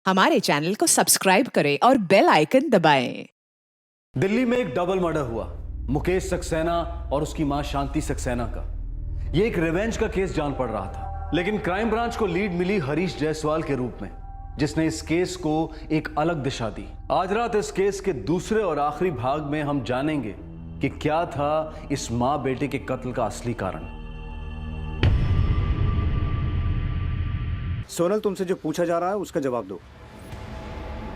हमारे चैनल को सब्सक्राइब करें और बेल आइकन दबाएं। दिल्ली में एक डबल मर्डर हुआ, मुकेश सक्सेना और उसकी मां शांति सक्सेना का। यह एक रिवेंज का केस जान पड़ रहा था, लेकिन क्राइम ब्रांच को लीड मिली हरीश जायसवाल के रूप में, जिसने इस केस को एक अलग दिशा दी। आज रात इस केस के दूसरे और आखिरी भाग में हम जानेंगे कि क्या था इस मां बेटे के कत्ल का असली कारण। सोनल, तुमसे जो पूछा जा रहा है उसका जवाब दो।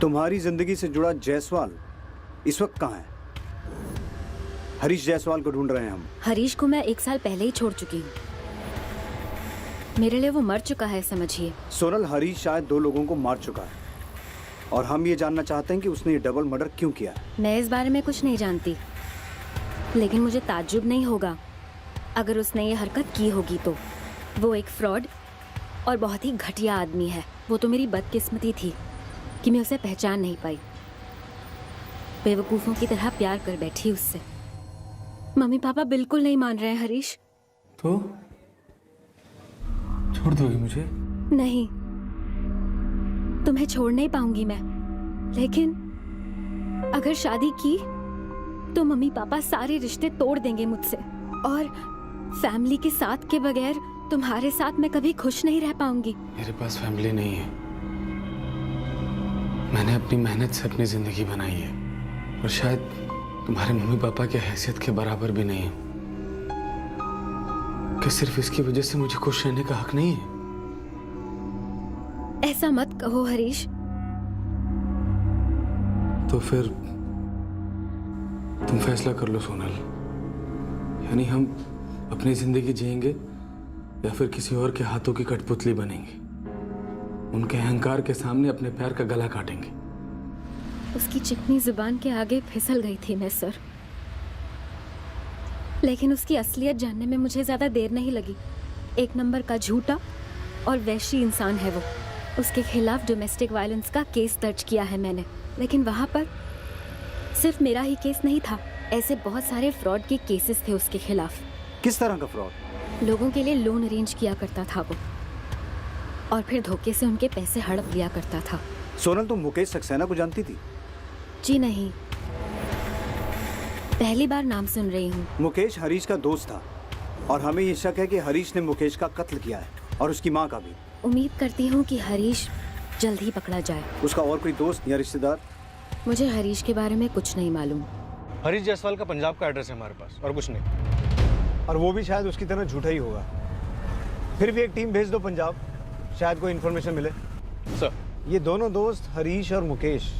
तुम्हारी जिंदगी से जुड़ा जायसवाल इस वक्त कहाँ है? हरीश जायसवाल को ढूंढ रहे हैं हम। हरीश को मैं 1 साल पहले ही छोड़ चुकी हूँ। मेरे लिए वो मर चुका है, समझिए। सोनल, हरीश शायद 2 लोगों को मार चुका है और हम ये जानना चाहते हैं कि उसने ये डबल मर्डर क्यों किया है। मैं इस बारे में कुछ नहीं जानती, लेकिन मुझे ताज्जुब नहीं होगा अगर उसने ये हरकत की होगी तो। वो एक फ्रॉड और बहुत ही घटिया आदमी है। वो तो मेरी बदकिस्मती थी कि मैं उसे पहचान नहीं पाई। बेवकूफ़ों की तरह प्यार कर बैठी उससे। मम्मी पापा बिल्कुल नहीं मान रहे हैं हरीश। तो छोड़ दोगी मुझे? नहीं, तुम्हें छोड़ नहीं पाऊंगी मैं, लेकिन अगर शादी की तो मम्मी पापा सारे रिश्ते तोड़ देंगे मुझसे, और फैमिली के साथ के बगैर तुम्हारे साथ मैं कभी खुश नहीं रह पाऊंगी। मेरे पास फैमिली नहीं है। मैंने अपनी मेहनत से अपनी जिंदगी बनाई है और शायद तुम्हारे मम्मी पापा की हैसियत के बराबर भी नहीं है। कि सिर्फ इसकी वजह से मुझे खुश रहने का हक नहीं है? ऐसा मत कहो हरीश। तो फिर तुम फैसला कर लो सोनल, यानी हम अपनी जिंदगी जिएंगे या फिर किसी और के हाथों की कठपुतली बनेंगे, उनके अहंकार के सामने अपने पैर का गला काटेंगे। उसकी चिकनी जुबान के आगे फिसल गई थी मैं, सर। लेकिन उसकी असलियत जानने में मुझे ज्यादा देर नहीं लगी। 1 नंबर का झूठा और वैशी इंसान है वो। उसके खिलाफ डोमेस्टिक वायलेंस का केस दर्ज किया है मैंने, लेकिन वहां पर सिर्फ मेरा ही केस नहीं था, ऐसे बहुत सारे फ्रॉड के केसेस थे उसके खिलाफ। किस तरह का फ्रॉड? लोगों के लिए लोन अरेंज किया करता था वो, और फिर धोखे से उनके पैसे हड़प लिया करता था। सोनल, तुम मुकेश सक्सेना को जानती थी? जी नहीं, पहली बार नाम सुन रही हूँ। मुकेश हरीश का दोस्त था और हमें ये शक है कि हरीश ने मुकेश का कत्ल किया है, और उसकी माँ का भी। उम्मीद करती हूँ कि हरीश जल्द ही पकड़ा जाए। उसका और कोई दोस्त या रिश्तेदार? मुझे हरीश के बारे में कुछ नहीं मालूम। हरीश जायसवाल का पंजाब का एड्रेस है हमारे पास, और कुछ नहीं। और वो भी शायद उसकी तरह झूठा ही होगा। फिर भी एक टीम भेज दो पंजाब, शायद कोई इन्फॉर्मेशन मिले। सर, ये दोनों दोस्त हरीश और मुकेश,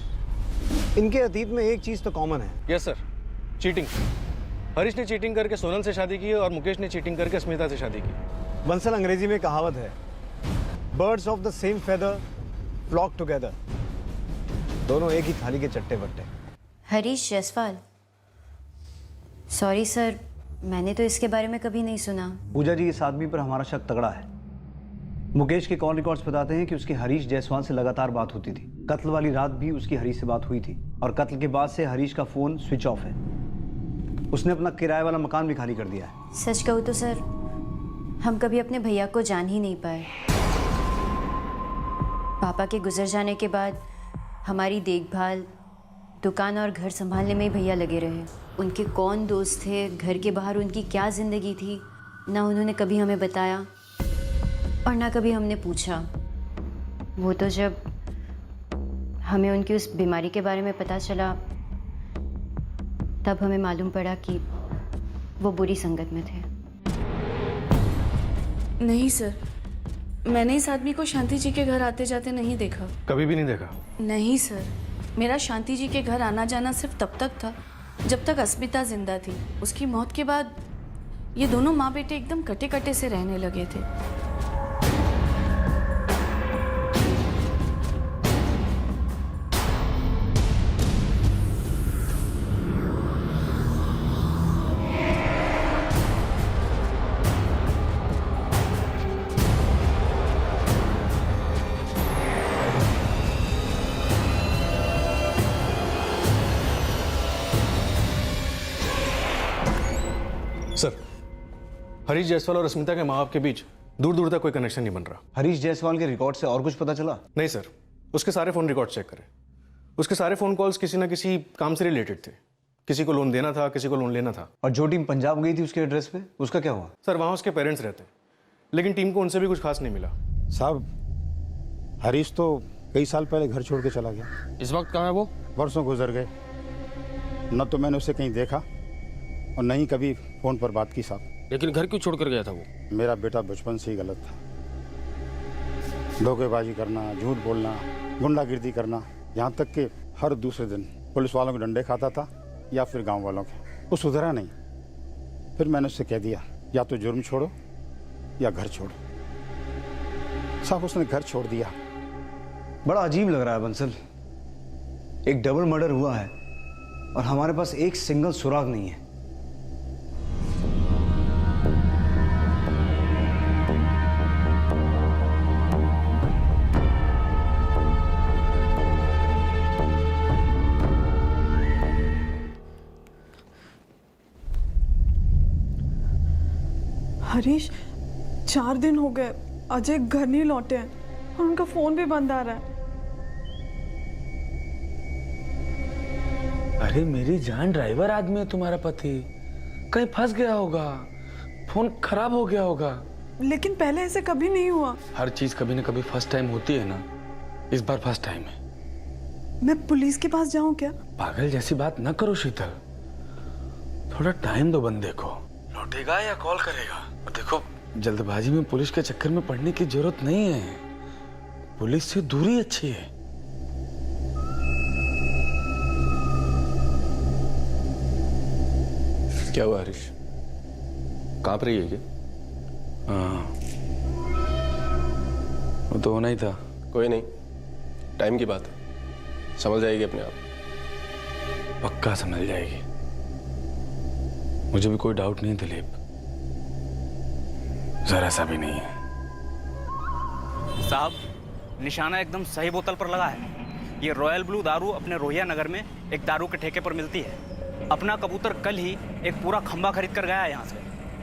इनके अतीत में एक चीज तो कॉमन है। Yes sir, cheating. हरीश ने चीटिंग करके सोनल से शादी की और मुकेश ने चीटिंग करके स्मिता से शादी की। बंसल, अंग्रेजी में कहावत है, birds of the same feather flock together. दोनों एक ही थाली के चट्टे बट्टे। हरीश जायसवाल? सॉरी सर, मैंने तो इसके बारे में कभी नहीं सुना। पूजा जी, इस आदमी पर हमारा शक तगड़ा है। मुकेश के कॉल रिकॉर्ड्स बताते हैं कि उसकी हरीश जायसवाल से लगातार बात होती थी। कत्ल वाली रात भी उसकी हरीश से बात हुई थी, और कत्ल के बाद से हरीश का फोन स्विच ऑफ है। उसने अपना किराए वाला मकान भी खाली कर दिया है। सच कहूँ तो सर, हम कभी अपने भैया को जान ही नहीं पाए। पापा के गुजर जाने के बाद हमारी देखभाल, दुकान और घर संभालने में ही भैया लगे रहे। उनके कौन दोस्त थे, घर के बाहर उनकी क्या ज़िंदगी थी, ना उन्होंने कभी हमें बताया और ना कभी हमने पूछा। वो तो जब हमें उनकी उस बीमारी के बारे में पता चला, तब हमें मालूम पड़ा कि वो बुरी संगत में थे। नहीं सर, मैंने इस आदमी को शांति जी के घर आते जाते नहीं देखा। कभी भी नहीं देखा? नहीं सर, मेरा शांति जी के घर आना जाना सिर्फ तब तक था जब तक अस्मिता जिंदा थी। उसकी मौत के बाद ये दोनों माँ बेटे एकदम कटे कटे से रहने लगे थे। सर, हरीश जायसवाल और अस्मिता के माँ बाप के बीच दूर दूर तक कोई कनेक्शन नहीं बन रहा। हरीश जायसवाल के रिकॉर्ड से और कुछ पता चला? नहीं सर, उसके सारे फ़ोन रिकॉर्ड चेक करें। उसके सारे फ़ोन कॉल्स किसी ना किसी काम से रिलेटेड थे। किसी को लोन देना था, किसी को लोन लेना था। और जो टीम पंजाब गई थी उसके एड्रेस पे, उसका क्या हुआ? सर वहाँ उसके पेरेंट्स रहते, लेकिन टीम को उनसे भी कुछ खास नहीं मिला। साहब हरीश तो कई साल पहले घर छोड़ के चला गया। इस वक्त कहाँ है वो? वर्षों गुजर गए, न तो मैंने उसे कहीं देखा और न ही कभी फ़ोन पर बात की साहब। लेकिन घर क्यों छोड़ कर गया था वो? मेरा बेटा बचपन से ही गलत था। धोखेबाजी करना, झूठ बोलना, गुंडागिर्दी करना, यहाँ तक कि हर दूसरे दिन पुलिस वालों के डंडे खाता था या फिर गांव वालों के। वो सुधरा नहीं। फिर मैंने उससे कह दिया या तो जुर्म छोड़ो या घर छोड़ो। साहब उसने घर छोड़ दिया। बड़ा अजीब लग रहा है बंसल। एक डबल मर्डर हुआ है और हमारे पास एक सिंगल सुराग नहीं है। हरीश, 4 दिन हो गए अजय घर नहीं लौटे हैं और उनका फोन भी बंद आ रहा है। अरे मेरी जान, ड्राइवर आदमी है तुम्हारा पति, कहीं फंस गया होगा, फोन खराब हो गया होगा। लेकिन पहले ऐसे कभी नहीं हुआ। हर चीज कभी ना कभी फर्स्ट टाइम होती है ना, इस बार फर्स्ट टाइम है। मैं पुलिस के पास जाऊं क्या? पागल जैसी बात न करो शीतल, थोड़ा टाइम दो बंदे को, लौटेगा या कॉल करेगा। और देखो, जल्दबाजी में पुलिस के चक्कर में पड़ने की जरूरत नहीं है, पुलिस से दूरी अच्छी है। क्या हुआ हरीश, कांप रही है क्या? हाँ, वो तो होना ही था। कोई नहीं, टाइम की बात है, समझ जाएगी अपने आप। पक्का समझ जाएगी, मुझे भी कोई डाउट नहीं दिलीप, जरा सा भी नहीं है। साहब, निशाना एकदम सही बोतल पर लगा है। ये रॉयल ब्लू दारू अपने रोहिया नगर में एक दारू के ठेके पर मिलती है। अपना कबूतर कल ही एक पूरा खंबा खरीद कर गया है यहाँ से,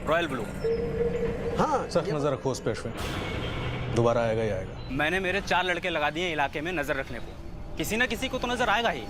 रॉयल ब्लू। हाँ सर, नजर रखो उस पेश पे, दोबारा आएगा ही आएगा। मैंने मेरे 4 लड़के लगा दिए इलाके में नजर रखने को, किसी ना किसी को तो नजर आएगा ही।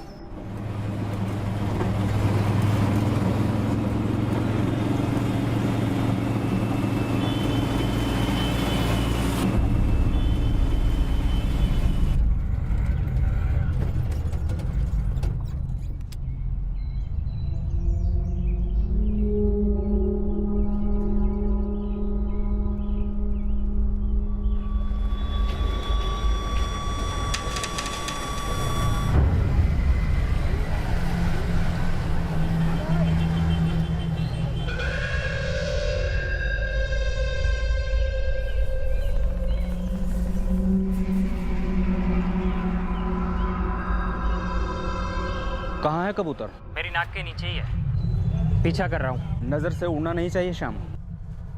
कहाँ है कबूतर? मेरी नाक के नीचे ही है, पीछा कर रहा हूँ। नजर से उड़ना नहीं चाहिए श्याम।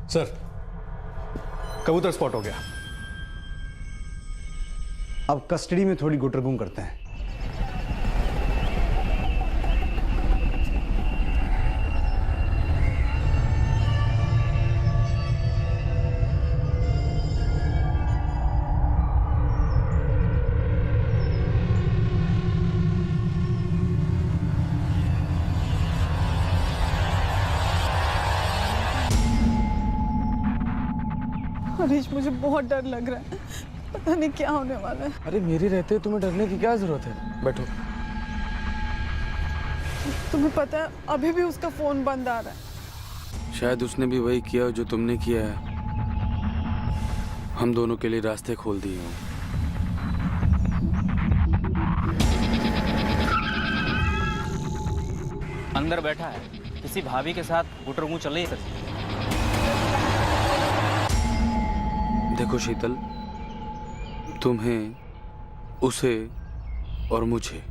सर, कबूतर स्पॉट हो गया। अब कस्टडी में थोड़ी गुटरगुम करते हैं। हरीश, मुझे बहुत डर लग रहा है, पता नहीं क्या होने वाला है। अरे मेरे रहते तुम्हें डरने की क्या जरूरत है, बैठो। तुम्हें पता है अभी भी उसका फोन बंद आ रहा है। शायद उसने भी वही किया जो तुमने किया है, हम दोनों के लिए रास्ते खोल दिए हों। अंदर बैठा है, किसी भाभी के साथ गुटरगू चल रही है। देखो शीतल, तुम्हें, उसे और मुझे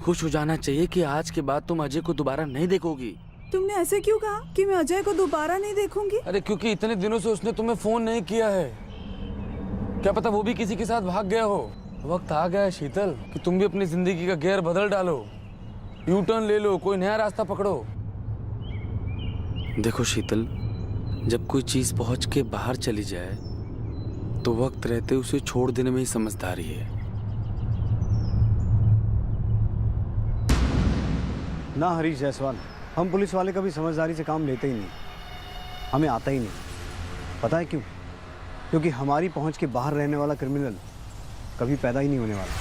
खुश हो जाना चाहिए कि आज के बाद तुम अजय को दोबारा नहीं देखोगी। तुमने ऐसे क्यों कहा कि मैं अजय को दोबारा नहीं देखूंगी? अरे क्योंकि इतने दिनों से उसने तुम्हें फोन नहीं किया है, क्या पता वो भी किसी के साथ भाग गया हो। वक्त आ गया है शीतल कि तुम भी अपनी जिंदगी का गियर बदल डालो, यू टर्न ले लो, कोई नया रास्ता पकड़ो। देखो शीतल, जब कोई चीज पहुंच के बाहर चली जाए तो वक्त रहते उसे छोड़ देने में ही समझदारी है। ना हरीश जायसवाल, हम पुलिस वाले कभी समझदारी से काम लेते ही नहीं, हमें आता ही नहीं। पता है क्यों? क्योंकि हमारी पहुंच के बाहर रहने वाला क्रिमिनल कभी पैदा ही नहीं होने वाला।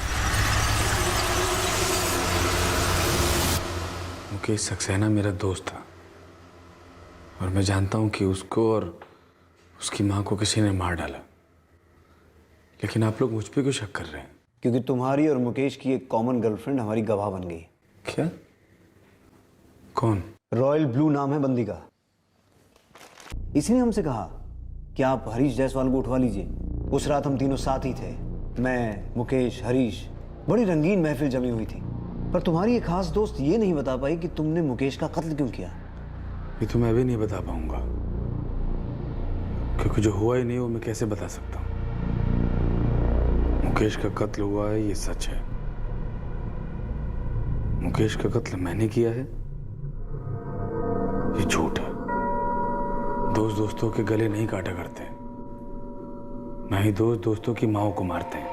मुकेश सक्सेना मेरा दोस्त था और मैं जानता हूं कि उसको और उसकी मां को किसी ने मार डाला, लेकिन आप लोग मुझ पे क्यों शक कर रहे हैं? क्योंकि तुम्हारी और मुकेश की एक कॉमन गर्लफ्रेंड हमारी गवाह बन गई। क्या? कौन? रॉयल ब्लू नाम है बंदी का। इसी ने हमसे कहा कि आप हरीश जायसवाल को उठवा लीजिए। उस रात हम तीनों साथ ही थे, मैं, मुकेश, हरीश। बड़ी रंगीन महफिल जमी हुई थी, पर तुम्हारी एक खास दोस्त ये नहीं बता पाई कि तुमने मुकेश का कत्ल क्यों किया। ये तो मैं भी नहीं बता पाऊंगा, क्योंकि जो हुआ ही नहीं वो मैं कैसे बता सकता हूं। मुकेश का कत्ल हुआ है, ये सच है। मुकेश का कत्ल मैंने किया है, ये झूठ है। दोस्त दोस्तों के गले नहीं काटा करते, ना ही दोस्त दोस्तों की माओं को मारते हैं।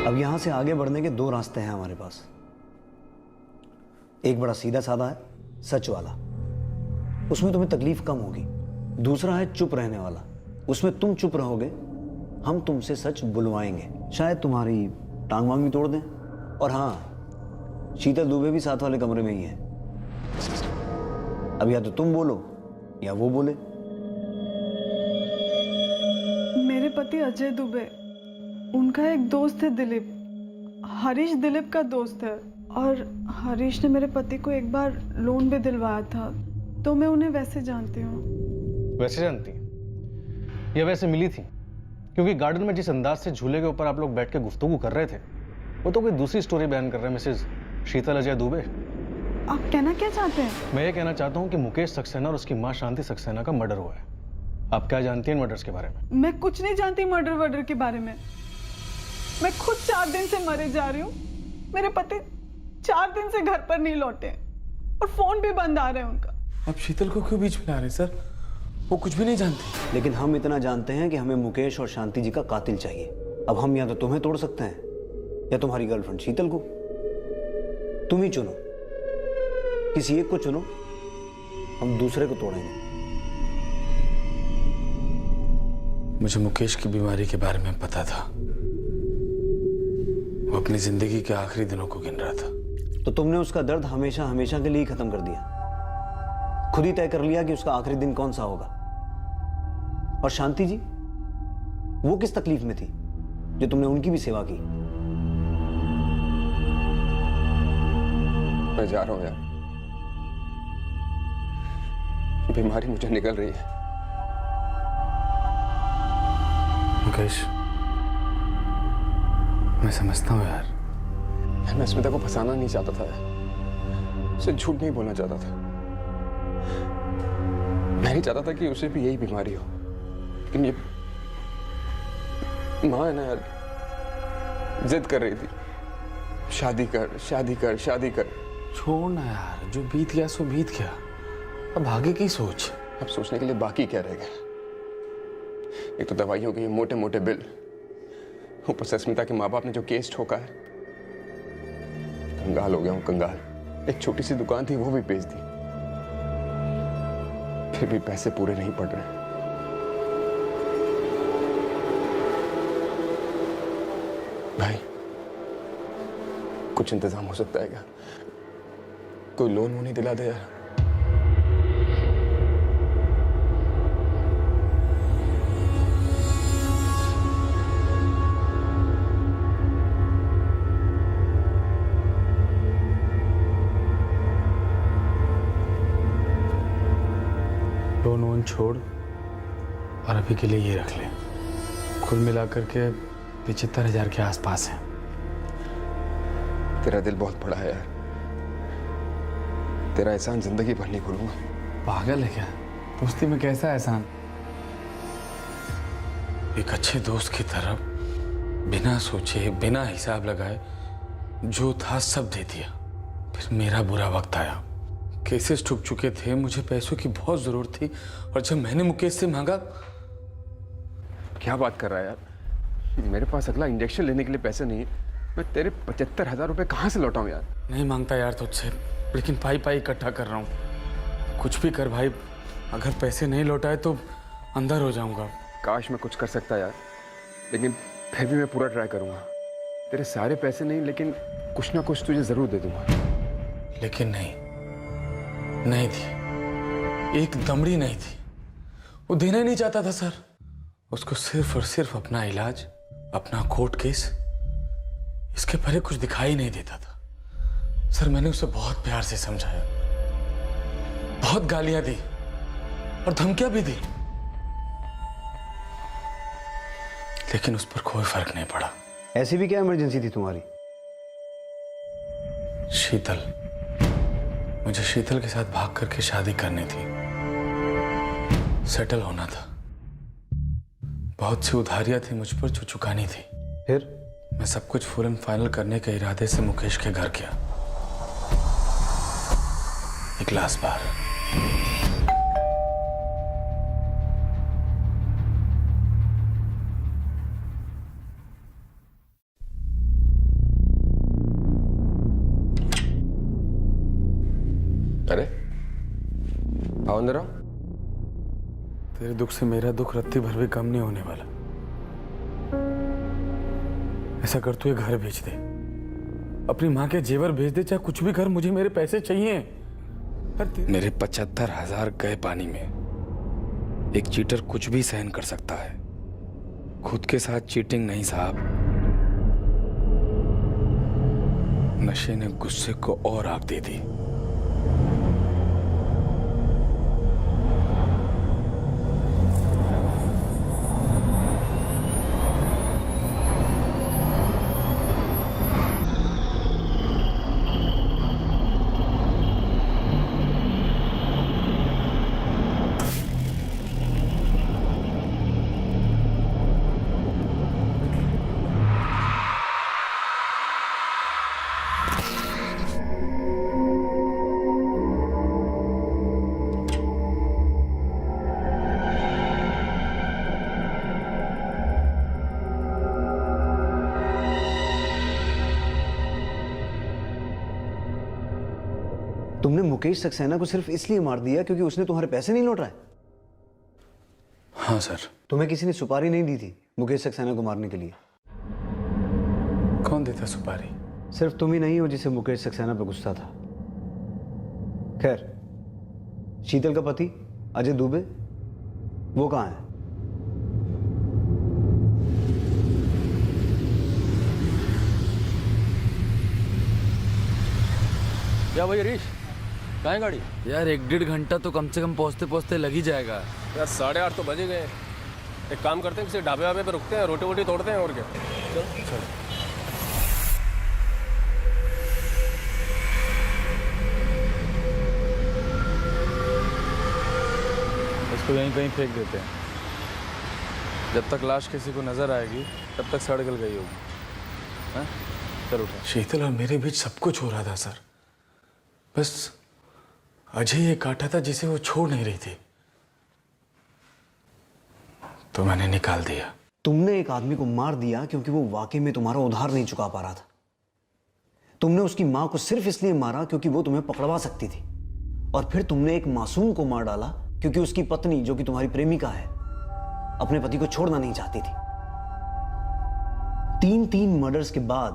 अब यहां से आगे बढ़ने के दो रास्ते हैं हमारे पास। एक बड़ा सीधा साधा है, सच वाला, उसमें तुम्हें तकलीफ कम होगी। दूसरा है चुप रहने वाला, उसमें तुम चुप रहोगे, हम तुमसे सच बुलवाएंगे। शायद तुम्हारी टांग वांग भी तोड़ दें। और हाँ, शीतल दुबे भी साथ वाले कमरे में ही है। अब या तो तुम बोलो या वो बोले। मेरे पति अजय दुबे, उनका एक दोस्त है दिलीप, हरीश दिलीप का दोस्त है, और हरीश ने मेरे पति को एक बार लोन भी दिलवाया था, तो मैं उन्हें वैसे जानती हूँ। वैसे जानती या वैसे मिली थी? क्योंकि गार्डन में जिस अंदाज से झूले के ऊपर आप लोग बैठ के गुफ्तगू कर रहे थे, वो तो कोई दूसरी स्टोरी बयान कर रहे हैं मिसेज शीतल अजय दुबे। आप कहना क्या चाहते हैं? मैं ये कहना चाहता हूँ कि मुकेश सक्सेना और उसकी माँ शांति सक्सेना का मर्डर हुआ है। आप क्या जानती हैं मर्डर्स के बारे में? मैं कुछ नहीं जानती मर्डर के बारे में। मैं खुद 4 दिन से मरे जा रही हूँ। मेरे पति 4 दिन से घर पर नहीं लौटे और फोन भी बंद आ रहे हैं उनका। अब शीतल को क्यों बीच में ला रहे हैं सर? वो कुछ भी नहीं जानती। लेकिन हम इतना जानते हैं कि हमें मुकेश और शांति जी का कातिल चाहिए। अब हम या तो तुम्हें तोड़ सकते हैं या तुम्हारी गर्लफ्रेंड शीतल को। तुम ही चुनो, किसी एक को चुनो, हम दूसरे को तोड़ेंगे। मुझे मुकेश की बीमारी के बारे में पता था। वो अपनी जिंदगी के आखिरी दिनों को गिन रहा था। तो तुमने उसका दर्द हमेशा हमेशा के लिए खत्म कर दिया। खुद ही तय कर लिया कि उसका आखिरी दिन कौन सा होगा। और शांति जी, वो किस तकलीफ में थी जो तुमने उनकी भी सेवा की? मैं जा रहा हूं यार, बीमारी मुझे निकल रही है। मुकेश, मैं समझता हूँ यार। मैं स्मिता को फंसाना नहीं चाहता था यार, उसे झूठ नहीं बोलना चाहता था। मैं नहीं चाहता था कि उसे भी यही बीमारी हो, लेकिन ये माँ है ना यार, जिद कर रही थी, शादी कर शादी कर शादी कर। छोड़ ना यार, जो बीत गया सो बीत गया, अब आगे की सोच। अब सोचने के लिए बाकी क्या रह गया? एक तो दवाइयों के मोटे मोटे बिल, ऊपर से स्मिता के माँ बाप ने जो केस ठोका है। कंगाल हो गया हूं, कंगाल। एक छोटी सी दुकान थी वो भी बेच दी, फिर भी पैसे पूरे नहीं पड़ रहे। भाई, कुछ इंतजाम हो सकता है क्या? कोई लोन वोन नहीं दिला दे यार। लोन वोन छोड़ और अभी के लिए ये रख ले। कुल मिलाकर के 75,000 के आसपास है। तेरा दिल बहुत बड़ा है यार, तेरा एहसान जिंदगी भर नहीं भूलूंगा। पागल है क्या? दोस्ती में कैसा एहसान? एक अच्छे दोस्त की तरह बिना सोचे बिना हिसाब लगाए जो था सब दे दिया। फिर मेरा बुरा वक्त आया, केसेस ठुक चुके थे, मुझे पैसों की बहुत जरूरत थी, और जब मैंने मुकेश से मांगा। क्या बात कर रहा है यार? मेरे पास अगला इंजेक्शन लेने के लिए पैसे नहीं है, मैं तेरे 75,000 रुपए कहाँ से लौटाऊं यार? नहीं मांगता यार तुझसे, लेकिन पाई पाई इकट्ठा कर रहा हूँ। कुछ भी कर भाई, अगर पैसे नहीं लौटाए तो अंदर हो जाऊंगा। काश मैं कुछ कर सकता यार, लेकिन फिर भी मैं पूरा ट्राई करूंगा। तेरे सारे पैसे नहीं, लेकिन कुछ ना कुछ तुझे जरूर दे दूंगा। लेकिन नहीं थी, एक दमड़ी नहीं थी। वो देना ही नहीं चाहता था सर। उसको सिर्फ और सिर्फ अपना इलाज, अपना कोर्ट केस, इसके परे कुछ दिखाई नहीं देता था। सर मैंने उसे बहुत प्यार से समझाया, बहुत गालियां दी और धमकियां भी दी, लेकिन उस पर कोई फर्क नहीं पड़ा। ऐसी भी क्या इमरजेंसी थी तुम्हारी? शीतल, मुझे शीतल के साथ भाग करके शादी करनी थी, सेटल होना था। बहुत सी उधारियां थी मुझ पर जो चुकानी थी। फिर मैं सब कुछ फुल एंड फाइनल करने के इरादे से मुकेश के घर गया। एक गिलास बार। अरे आओ अंदर आओ। तेरे दुख से मेरा दुख रत्ती भर भी कम नहीं होने वाला। ऐसा कर तू ये घर भेज दे, अपनी माँ के जेवर भेज दे, चाहे कुछ भी कर, मुझे मेरे पैसे चाहिए। मेरे 75,000 गए पानी में। एक चीटर कुछ भी सहन कर सकता है, खुद के साथ चीटिंग नहीं साहब। नशे ने गुस्से को और आग दे दी। तुमने मुकेश सक्सेना को सिर्फ इसलिए मार दिया क्योंकि उसने तुम्हारे पैसे नहीं लौटाए? हाँ सर। तुम्हें किसी ने सुपारी नहीं दी थी मुकेश सक्सेना को मारने के लिए? कौन देता सुपारी? सिर्फ तुम ही नहीं हो जिसे मुकेश सक्सेना पे गुस्सा था। खैर, शीतल का पति अजय दुबे, वो कहाँ है? क्या भाई हरीश, कहाँ है गाड़ी? यार 1-1.5 घंटा तो कम से कम पहुंचते पहुंचते लग ही जाएगा। यार 8:30 तो बजे गए। एक काम करते हैं, किसी ढाबे वाबे पे रुकते हैं, रोटी वोटी तोड़ते हैं, और क्या। चल। इसको यहीं कहीं फेंक देते हैं। जब तक लाश किसी को नजर आएगी तब तक सड़ गल गई होगी। हाँ? चल उठा। शीतल और मेरे बीच सब कुछ हो रहा था सर, बस अजय ये काटा था जिसे वो छोड़ नहीं रही थी, तो मैंने निकाल दिया। तुमने एक आदमी को मार दिया क्योंकि वो वाकई में तुम्हारा उधार नहीं चुका पा रहा था। तुमने उसकी मां को सिर्फ इसलिए मारा क्योंकि वो तुम्हें पकड़वा सकती थी, और फिर तुमने एक मासूम को मार डाला क्योंकि उसकी पत्नी, जो कि तुम्हारी प्रेमिका है, अपने पति को छोड़ना नहीं चाहती थी। 3 मर्डर्स के बाद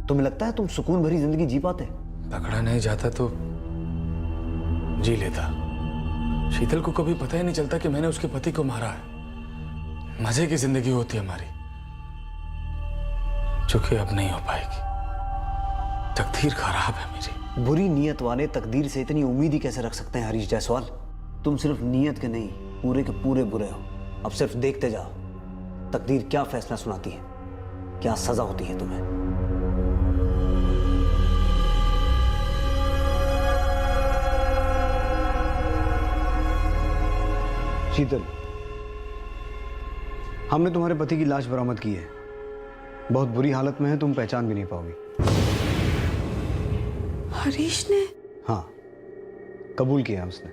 तुम्हें लगता है तुम सुकून भरी जिंदगी जी पाते? पकड़ा नहीं जाता तो जी लेता। शीतल को कभी पता ही नहीं चलता कि मैंने उसके पति को मारा है। मजे की जिंदगी होती है हमारी, जो कि अब नहीं हो पाएगी। तकदीर खराब है मेरी। बुरी नीयत वाले तकदीर से इतनी उम्मीद ही कैसे रख सकते हैं हरीश जायसवाल? तुम सिर्फ नीयत के नहीं, पूरे के पूरे बुरे हो। अब सिर्फ देखते जाओ तकदीर क्या फैसला सुनाती है, क्या सजा होती है तुम्हें। शीतल, हमने तुम्हारे पति की लाश बरामद की है। बहुत बुरी हालत में है, तुम पहचान भी नहीं पाओगी। हरीश ने? हाँ, कबूल किया उसने।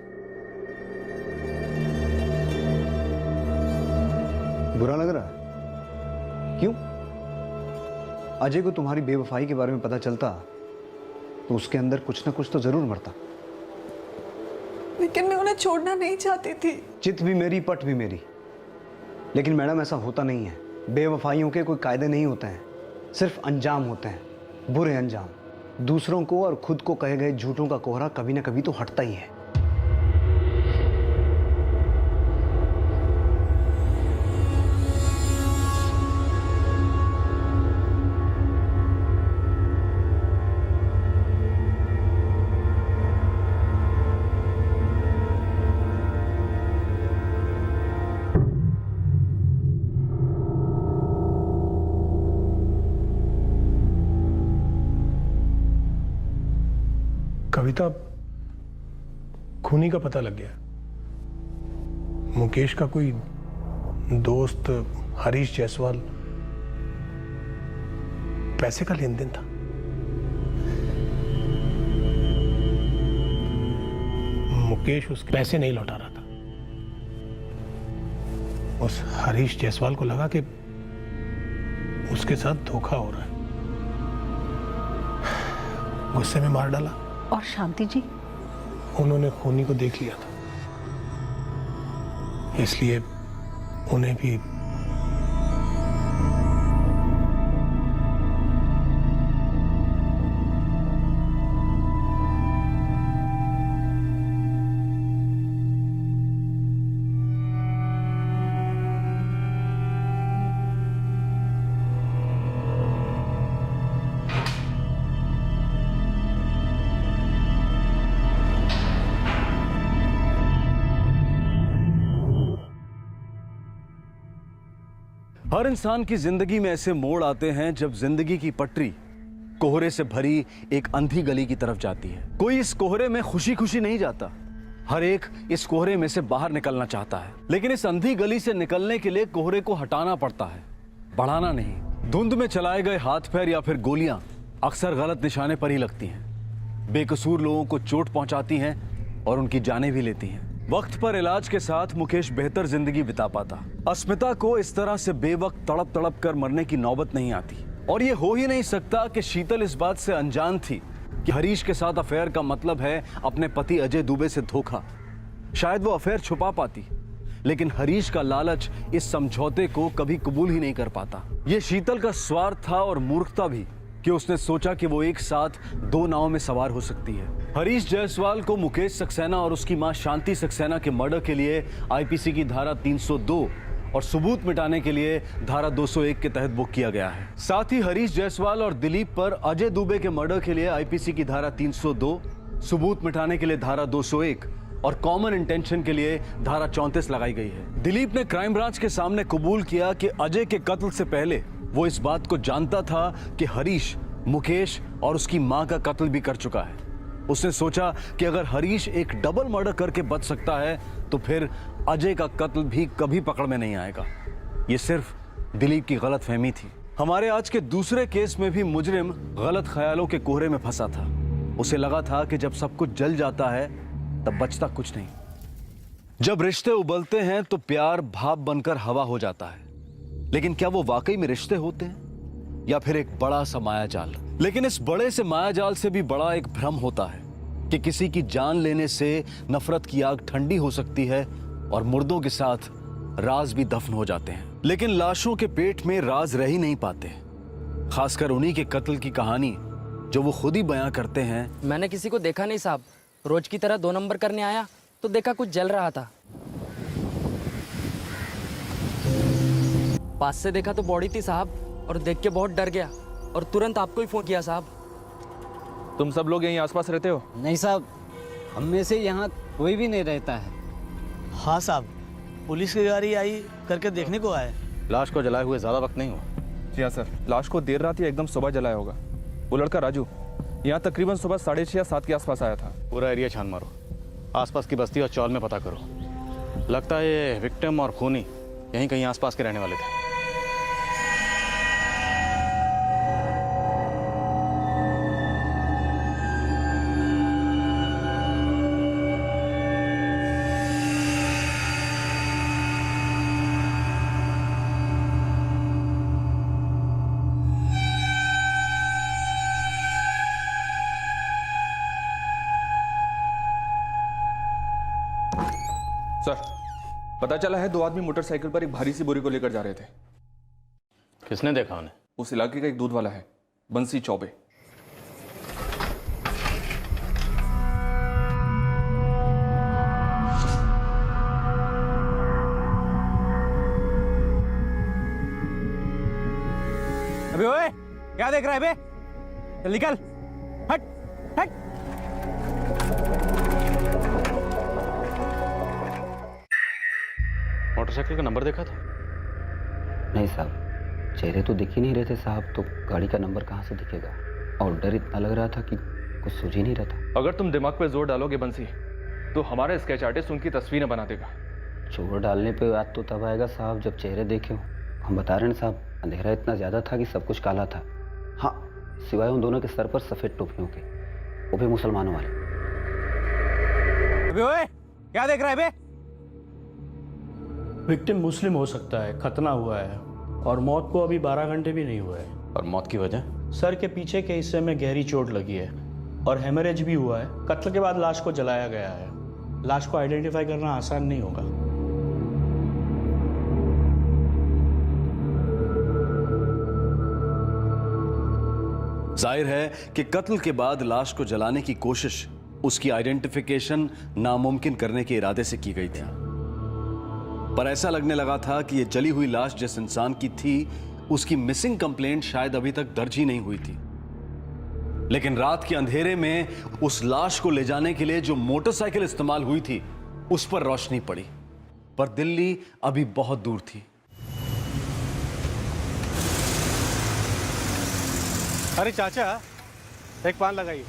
बुरा लग रहा है? क्यों? अजय को तुम्हारी बेवफाई के बारे में पता चलता तो उसके अंदर कुछ ना कुछ तो जरूर मरता। लेकिन मैं उन्हें छोड़ना नहीं चाहती थी। चित भी मेरी, पट भी मेरी। लेकिन मैडम ऐसा होता नहीं है। बेवफाइयों के कोई कायदे नहीं होते हैं, सिर्फ अंजाम होते हैं, बुरे अंजाम। दूसरों को और खुद को कहे गए झूठों का कोहरा कभी ना कभी तो हटता ही है। कविता, खूनी का पता लग गया। मुकेश का कोई दोस्त हरीश जायसवाल, पैसे का लेन देन था। मुकेश उसके पैसे नहीं लौटा रहा था। उस हरीश जायसवाल को लगा कि उसके साथ धोखा हो रहा है, गुस्से में मार डाला। और शांति जी? उन्होंने खूनी को देख लिया था, इसलिए उन्हें भी हर इंसान की जिंदगी में ऐसे मोड़ आते हैं जब जिंदगी की पटरी कोहरे से भरी एक अंधी गली की तरफ जाती है। कोई इस कोहरे में खुशी खुशी नहीं जाता, हर एक इस कोहरे में से बाहर निकलना चाहता है। लेकिन इस अंधी गली से निकलने के लिए कोहरे को हटाना पड़ता है, बढ़ाना नहीं। धुंध में चलाए गए हाथ पैर या फिर गोलियां अक्सर गलत निशाने पर ही लगती हैं, बेकसूर लोगों को चोट पहुंचाती हैं और उनकी जानें भी लेती हैं। वक्त पर इलाज के साथ मुकेश बेहतर जिंदगी बिता पाता। अस्मिता को इस तरह से बेवक्त तड़प तड़प कर मरने की नौबत नहीं आती। और ये हो ही नहीं सकता कि शीतल इस बात से अनजान थी कि हरीश के साथ अफेयर का मतलब है अपने पति अजय दुबे से धोखा। शायद वो अफेयर छुपा पाती, लेकिन हरीश का लालच इस समझौते को कभी कबूल ही नहीं कर पाता। ये शीतल का स्वार्थ था और मूर्खता भी कि उसने सोचा कि वो एक साथ दो नाव में सवार हो सकती है। हरीश जायसवाल को मुकेश सक्सेना और उसकी मां शांति सक्सेना के मर्डर के लिए आईपीसी की धारा 302 और सबूत मिटाने के लिए धारा 201 के तहत बुक किया गया है। साथ ही हरीश जायसवाल और दिलीप पर अजय दुबे के मर्डर के लिए आईपीसी की धारा 302, सबूत मिटाने के लिए धारा 201 और कॉमन इंटेंशन के लिए धारा 34 लगाई गई है। दिलीप ने क्राइम ब्रांच के सामने कबूल किया कि अजय के कत्ल से पहले वो इस बात को जानता था कि हरीश मुकेश और उसकी मां का कत्ल भी कर चुका है। उसने सोचा कि अगर हरीश एक डबल मर्डर करके बच सकता है तो फिर अजय का कत्ल भी कभी पकड़ में नहीं आएगा। ये सिर्फ दिलीप की गलतफहमी थी। हमारे आज के दूसरे केस में भी मुजरिम गलत ख्यालों के कोहरे में फंसा था। उसे लगा था कि जब सब कुछ जल जाता है तब बचता कुछ नहीं। जब रिश्ते उबलते हैं तो प्यार भाप बनकर हवा हो जाता है, लेकिन क्या वो वाकई में रिश्ते होते हैं या फिर एक बड़ा सा मायाजाल? लेकिन इस बड़े से मायाजाल से भी बड़ा एक भ्रम होता है कि किसी की जान लेने से नफरत की आग ठंडी हो सकती है और मुर्दों के साथ राज भी दफन हो जाते हैं। लेकिन लाशों के पेट में राज रह ही नहीं पाते, खासकर उन्हीं के कत्ल की कहानी जो वो खुद ही बयां करते हैं। मैंने किसी को देखा नहीं साहब, रोज की तरह 2 नंबर करने आया तो देखा कुछ जल रहा था। पास से देखा तो बॉडी थी साहब, और देख के बहुत डर गया और तुरंत आपको ही फोन किया साहब। तुम सब लोग यहीं आसपास रहते हो? नहीं साहब, हम में से यहाँ कोई भी नहीं रहता है। हाँ साहब, पुलिस की गाड़ी आई करके देखने को आए। लाश को जलाए हुए ज़्यादा वक्त नहीं हुआ। जी हाँ सर, लाश को देर रात या एकदम सुबह जलाया होगा। वो लड़का राजू यहाँ तकरीबन सुबह 6:30 या 7 के आसपास आया था। पूरा एरिया छान मारो, आसपास की बस्ती और चौल में पता करो। लगता है ये विक्टिम और खूनी यहीं कहीं आसपास के रहने वाले थे। सर, पता चला है 2 आदमी मोटरसाइकिल पर एक भारी सी बोरी को लेकर जा रहे थे। किसने देखा उन्हें? उस इलाके का एक दूध वाला है, बंसी चौबे। अबे ओए, क्या देख रहा है बे? चल निकल, हट हट। मोटरसाइकिल का नंबर देखा था? नहीं साहब, चेहरे तो दिख ही नहीं रहे थे साहब, तो गाड़ी का नंबर कहाँ से दिखेगा? और डर इतना लग रहा था कि कुछ सूझ ही नहीं रहा था। अगर तुम दिमाग पे जोर डालोगे बंसी, तो हमारा स्केच आर्टिस्ट उनकी तस्वीरें बना देगा। जोर डालने पे याद तो तब आएगा साहब जब चेहरे देखे हो। हम बता रहे हैं साहब, अंधेरा इतना ज्यादा था कि सब कुछ काला था। हाँ, सिवाय उन दोनों के सर पर सफेद टोपियों के, वो भी मुसलमानों वाले। अबे ओए, क्या देख रहा है बे? विक्टिम मुस्लिम हो सकता है, खतना हुआ है और मौत को अभी 12 घंटे भी नहीं हुए हैं। और मौत की वजह? सर के पीछे के हिस्से में गहरी चोट लगी है और हेमरेज भी हुआ है। कत्ल के बाद लाश को जलाया गया है। लाश को आइडेंटिफाई करना आसान नहीं होगा। जाहिर है कि कत्ल के बाद लाश को जलाने की कोशिश उसकी आइडेंटिफिकेशन नामुमकिन करने के इरादे से की गई थी। पर ऐसा लगने लगा था कि यह जली हुई लाश जिस इंसान की थी, उसकी मिसिंग कंप्लेंट शायद अभी तक दर्ज ही नहीं हुई थी। लेकिन रात के अंधेरे में उस लाश को ले जाने के लिए जो मोटरसाइकिल इस्तेमाल हुई थी, उस पर रोशनी पड़ी। पर दिल्ली अभी बहुत दूर थी। अरे चाचा, एक पान लगाइए।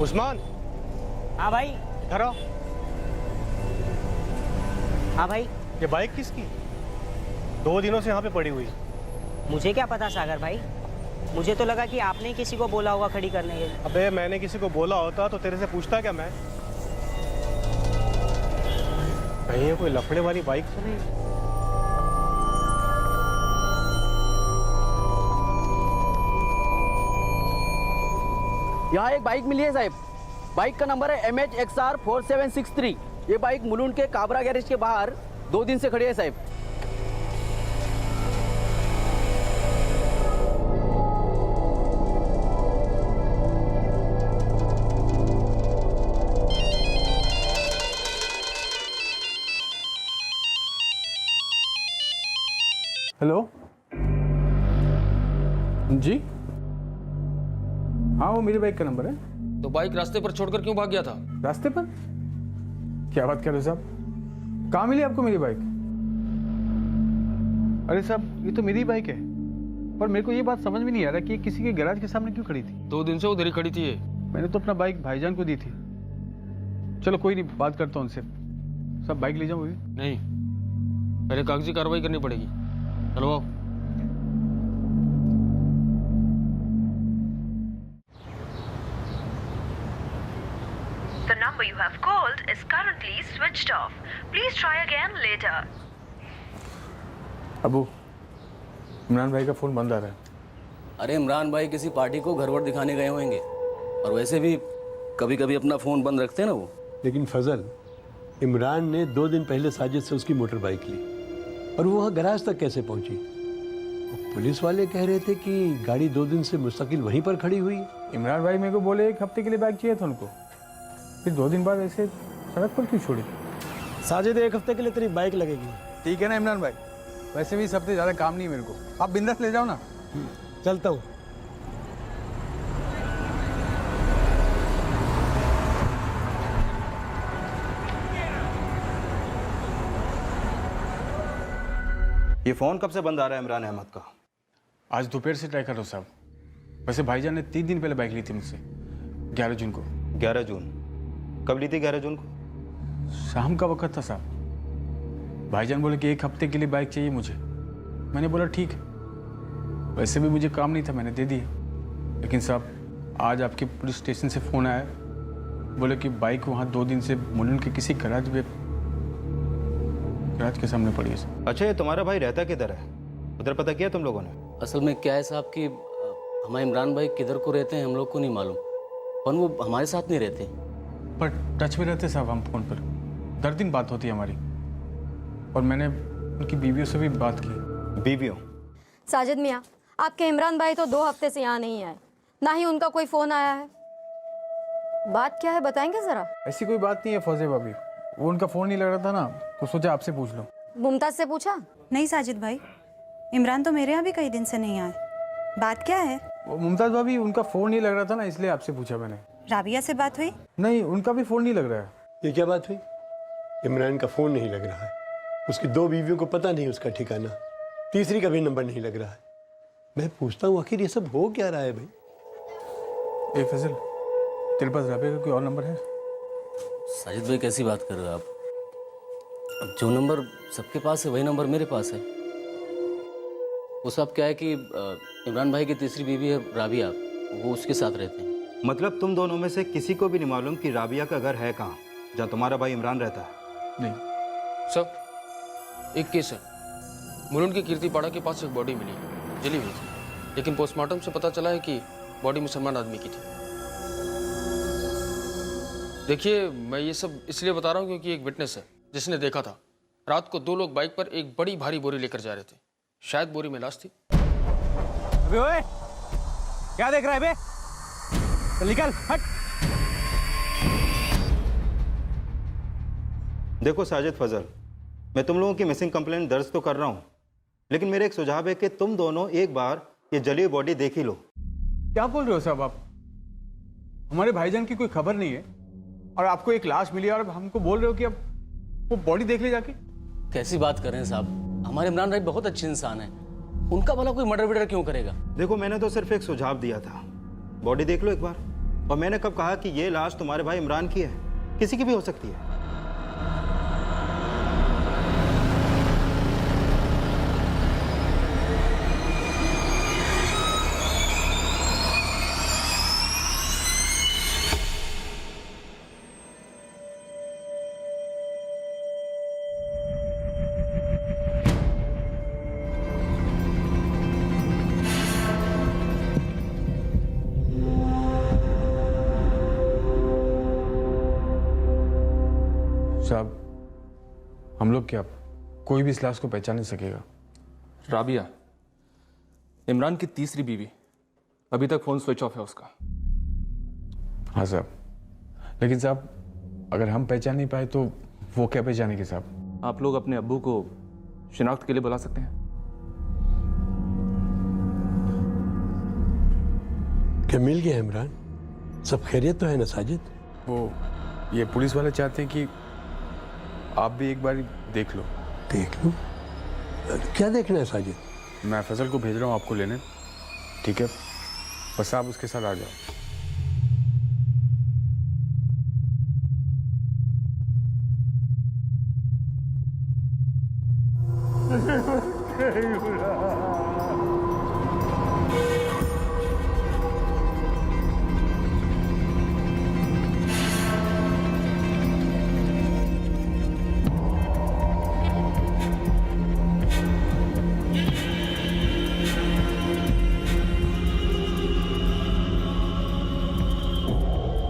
उस्मान। हाँ भाई। इधर आओ। हाँ भाई। ये बाइक किसकी? 2 दिनों से यहाँ पे पड़ी हुई। मुझे क्या पता सागर भाई, मुझे तो लगा कि आपने किसी को बोला होगा खड़ी करने के लिए। अबे मैंने किसी को बोला होता तो तेरे से पूछता क्या मैं? कहीं ये कोई लफड़े वाली बाइक तो नहीं? यहाँ एक बाइक मिली है साहब। बाइक का नंबर है MHXR 4763। ये बाइक मुलुंड के काबरा गैरेज के बाहर 2 दिन से खड़ी है साहब। हेलो जी, हाँ वो मेरी बाइक का नंबर है। तो बाइक रास्ते पर छोड़कर क्यों भाग गया था? रास्ते पर? क्या बात कर रहे हो साहब? कहाँ मिली आपको मेरी बाइक? अरे साहब, ये तो मेरी बाइक है, पर मेरे को ये बात समझ में नहीं आ रहा कि ये किसी के गैराज के सामने क्यों खड़ी थी। 2 दिन से उधर ही खड़ी थी ये। मैंने तो अपना बाइक भाईजान को दी थी। चलो कोई नहीं, बात करता हूँ उनसे। सब बाइक ले जाऊँ? नहीं, पहले कागजी कार्रवाई करनी पड़ेगी। चलो आओ। The number you have called is currently switched off. Please try again later. Abu, Imran भाई का फोन बंद आ रहा है। अरे इमरान भाई किसी पार्टी को घर वर दिखाने गए होंगे, और वैसे भी कभी कभी अपना फोन बंद रखते हैं ना वो। लेकिन फजल, इमरान ने 2 दिन पहले साजिद से उसकी मोटर बाइक ली और वो वहाँ गैराज तक कैसे पहुंची? पुलिस वाले कह रहे थे कि गाड़ी 2 दिन से मुस्तकिल वहीं पर खड़ी हुई। इमरान भाई मेरे को बोले 1 हफ्ते के लिए बाइक चाहिए था उनको, फिर 2 दिन बाद ऐसे सड़क पर क्यों छोड़ी? साजिद 1 हफ्ते के लिए तेरी बाइक लगेगी। ठीक है ना इमरान भाई, वैसे भी इस हफ्ते ज़्यादा काम नहीं है मेरे को, आप बिंदास ले जाओ ना। चलता हूँ। ये फ़ोन कब से बंद आ रहा है इमरान अहमद का? आज दोपहर से ट्राई करो साहब। वैसे भाईजान ने 3 दिन पहले बाइक ली थी मुझसे, 11 जून को। 11 जून? कब ली थी 11 जून को? शाम का वक्त था साहब। भाईजान बोले कि 1 हफ्ते के लिए बाइक चाहिए मुझे। मैंने बोला ठीक है, वैसे भी मुझे काम नहीं था, मैंने दे दिया। लेकिन साहब आज आपके पुलिस स्टेशन से फ़ोन आया, बोले कि बाइक वहाँ 2 दिन से मुलुंड के किसी गैराज के सामने पड़ी है। अच्छा, ये तुम्हारा भाई रहता किधर है? उधर पता किया तुम लोगों ने? असल में क्या है साहब कि हमारे इमरान भाई किधर को रहते हैं हम लोग को नहीं मालूम, पर वो हमारे साथ नहीं रहते। पर टच में रहते साहब हम फ़ोन पर, दर दिन बात होती है हमारी, और मैंने उनकी बीवियों से भी बात की। बीवियों? साजिद मियाँ, आपके इमरान भाई तो 2 हफ्ते से यहाँ नहीं आए, ना ही उनका कोई फ़ोन आया है। बात क्या है बताएंगे ज़रा? ऐसी कोई बात नहीं है फौजे भाभी, वो उनका फ़ोन नहीं लग रहा था ना, तो सोचा आपसे पूछ लो। मुमताज़ से पूछा? नहीं साजिद भाई, इमरान तो मेरे यहाँ भी कई दिन से नहीं आए। बात क्या है? वो मुमताज़ भाभी उनका फ़ोन नहीं लग रहा था ना, इसलिए आपसे पूछा मैंने। राबिया से बात हुई? नहीं, उनका भी फ़ोन नहीं लग रहा है। ये क्या बात हुई? इमरान का फ़ोन नहीं लग रहा है, उसकी 2 बीवियों को पता नहीं उसका ठिकाना, तीसरी का भी नंबर नहीं लग रहा है। मैं पूछता हूँ आखिर ये सब हो क्या रहा है भाई? फैजल, तेरे पास राबिया का कोई और नंबर है? साजिद भाई कैसी बात कर रहे हो आप? अब जो नंबर सबके पास है वही नंबर मेरे पास है। वो सब क्या है कि इमरान भाई की तीसरी बीवी है राबिया, वो उसके साथ रहते हैं। मतलब तुम दोनों में से किसी को भी नहीं मालूम कि राबिया का घर है कहाँ, जहाँ तुम्हारा भाई इमरान रहता है? नहीं सर, एक केस है, मुलुंड की कीर्तिपाड़ा के पास एक बॉडी मिली, जली हुई थी, लेकिन पोस्टमार्टम से पता चला है कि बॉडी मुसलमान आदमी की थी। देखिए, मैं ये सब इसलिए बता रहा हूँ क्योंकि एक विटनेस है जिसने देखा था रात को 2 लोग बाइक पर एक बड़ी भारी बोरी लेकर जा रहे थे, शायद बोरी में लाश थी। अबे ओए, क्या देख रहा है बे? चल निकल, हट। देखो साजिद फजल, मैं तुम लोगों की मिसिंग कंप्लेंट दर्ज तो कर रहा हूँ, लेकिन मेरा एक सुझाव है कि तुम दोनों एक बार ये जली हुई बॉडी देख ही लो। क्या बोल रहे हो साहब आप? हमारे भाईजान की कोई खबर नहीं है और आपको एक लाश मिली और हमको बोल रहे हो कि अब वो बॉडी देख ले जाके? कैसी बात कर रहे हैं साहब? हमारे इमरान भाई बहुत अच्छे इंसान हैं, उनका भला कोई मर्डर वर्डर क्यों करेगा? देखो, मैंने तो सिर्फ एक सुझाव दिया था, बॉडी देख लो एक बार। और मैंने कब कहा कि ये लाश तुम्हारे भाई इमरान की है? किसी की भी हो सकती है। साहब, हम लोग क्या, कोई भी इस लाश को पहचान नहीं सकेगा। राबिया, इमरान की तीसरी बीवी, अभी तक फ़ोन स्विच ऑफ है उसका। हाँ साहब, लेकिन साहब अगर हम पहचान नहीं पाए तो वो क्या पहचानेंगे साहब? आप लोग अपने अब्बू को शिनाख्त के लिए बुला सकते हैं। क्या मिल गया इमरान? सब खैरियत तो है ना साजिद? वो ये पुलिस वाले चाहते हैं कि आप भी एक बार देख लो। देख लो? क्या देखना है साजिद? मैं फैजल को भेज रहा हूँ आपको लेने, ठीक है? बस आप उसके साथ आ जाओ।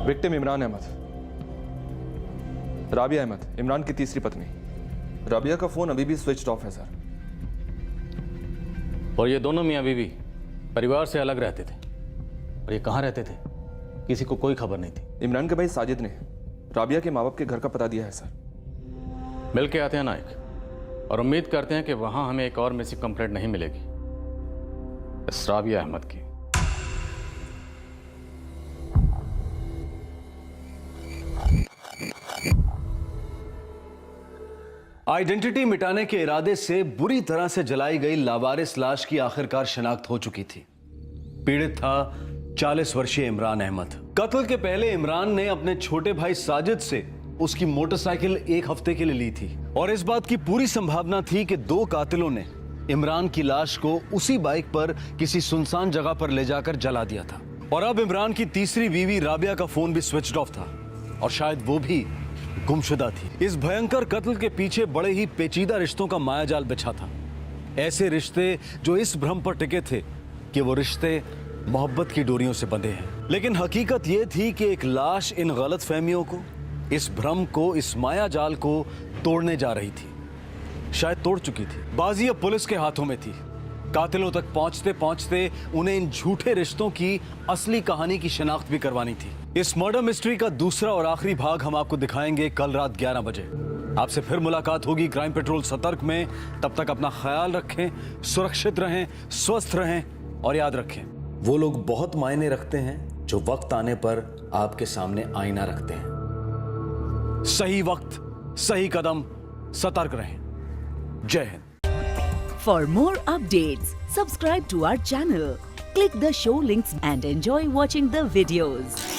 विक्टिम इमरान अहमद, राबिया अहमद, इमरान की तीसरी पत्नी। राबिया का फोन अभी भी स्विच ऑफ है सर। और ये दोनों मियाँ बीवी परिवार से अलग रहते थे, और ये कहाँ रहते थे किसी को कोई खबर नहीं थी। इमरान के भाई साजिद ने राबिया के माँ बाप के घर का पता दिया है सर। मिल के आते हैं नायक, और उम्मीद करते हैं कि वहां हमें एक और मिसिंग कंप्लेंट नहीं मिलेगी इस राबिया अहमद की। आइडेंटिटी मिटाने के इरादे से बुरी तरह से जलाई गई लावारिस लाश की आखिरकार शिनाख्त हो चुकी थी। पीड़ित था 40 वर्षीय इमरान अहमद। कत्ल के पहले इमरान ने अपने छोटे भाई साजिद से उसकी मोटरसाइकिल 1 हफ्ते के लिए ली थी, और इस बात की पूरी संभावना थी कि 2 कातिलों ने इमरान की लाश को उसी बाइक पर किसी सुनसान जगह पर ले जाकर जला दिया था। और अब इमरान की तीसरी बीवी राबिया का फोन भी स्विच ऑफ था, और शायद वो भी गुमशुदा थी। इस भयंकर कत्ल के पीछे बड़े ही पेचीदा रिश्तों का मायाजाल बिछा था। ऐसे रिश्ते जो इस भ्रम पर टिके थे कि वो रिश्ते मोहब्बत की डोरियों से बंधे हैं। लेकिन हकीकत ये थी कि एक लाश इन गलत फहमियों को, इस भ्रम को, इस माया जाल को तोड़ने जा रही थी। शायद तोड़ चुकी थी। बाजी अब पुलिस के हाथों में थी। कातिलों तक पहुंचते पहुंचते उन्हें इन झूठे रिश्तों की असली कहानी की शिनाख्त भी करवानी थी। इस मर्डर मिस्ट्री का दूसरा और आखिरी भाग हम आपको दिखाएंगे कल रात 11 बजे। आपसे फिर मुलाकात होगी क्राइम पेट्रोल सतर्क में। तब तक अपना ख्याल रखें, सुरक्षित रहें, स्वस्थ रहें और याद रखें, वो लोग बहुत मायने रखते हैं जो वक्त आने पर आपके सामने आईना रखते हैं। सही वक्त, सही कदम, सतर्क रहें। जय Hind. For more updates, subscribe to our channel, click the show links and enjoy watching the videos.